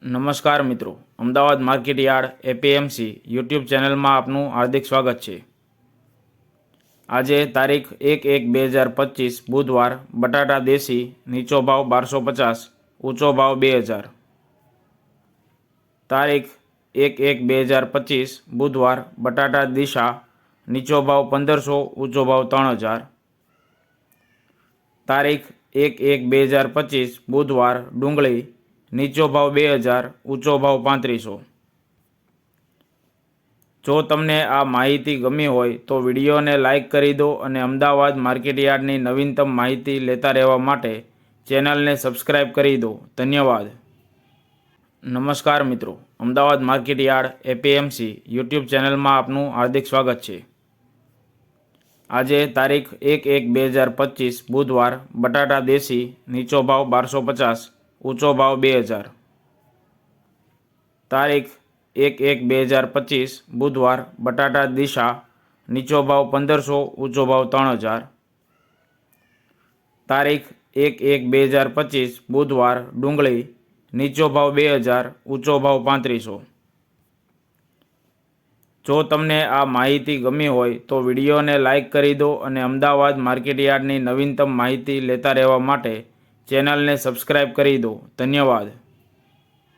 નમસ્કાર મિત્રો, Ahmedabad market yard APMC YouTube ચેનલમાં આપનું હાર્દિક સ્વાગત છે। આજે તારીખ 1/1/2025 બુધવાર બટાટા દેશી નીચો ભાવ 1250, ઊંચો ભાવ 2000। તારીખ 1/1/2025 બુધવાર બટાટા દિશા નીચો ભાવ 1500, ઊંચો ભાવ 3000। તારીખ 1/1/2025 બુધવાર ડુંગળી નીચો ભાવ 2000, ઊંચો ભાવ 3500। જો તમને આ માહિતી ગમી હોય તો વિડીયોને લાઇક કરી દો અને અમદાવાદ માર્કેટ યાર્ડની નવીનતમ માહિતી લેતા રહેવા માટે ચેનલને સબસ્ક્રાઇબ કરી દો। ધન્યવાદ। નમસ્કાર મિત્રો, Ahmedabad market yard APMC YouTube ચેનલમાં આપનું હાર્દિક સ્વાગત છે। આજે તારીખ 1/1/2025 બુધવાર બટાટા દેશી નીચો ભાવ 1250, ઊંચો ભાવ 2000। તારીખ 1/1/2025 બુધવાર બટાટા દિશા નીચો ભાવ 1500, ઊંચો ભાવ 3000। તારીખ 1/1/2025 બુધવાર ડુંગળી નીચો ભાવ 2000, ઊંચો ભાવ 3500। જો તમને આ માહિતી ગમી હોય તો વિડીયોને લાઇક કરી દો અને અમદાવાદ માર્કેટ યાર્ડની નવીનતમ માહિતી લેતા રહેવા માટે ચેનલને સબસ્ક્રાઇબ કરી દો। ધન્યવાદ।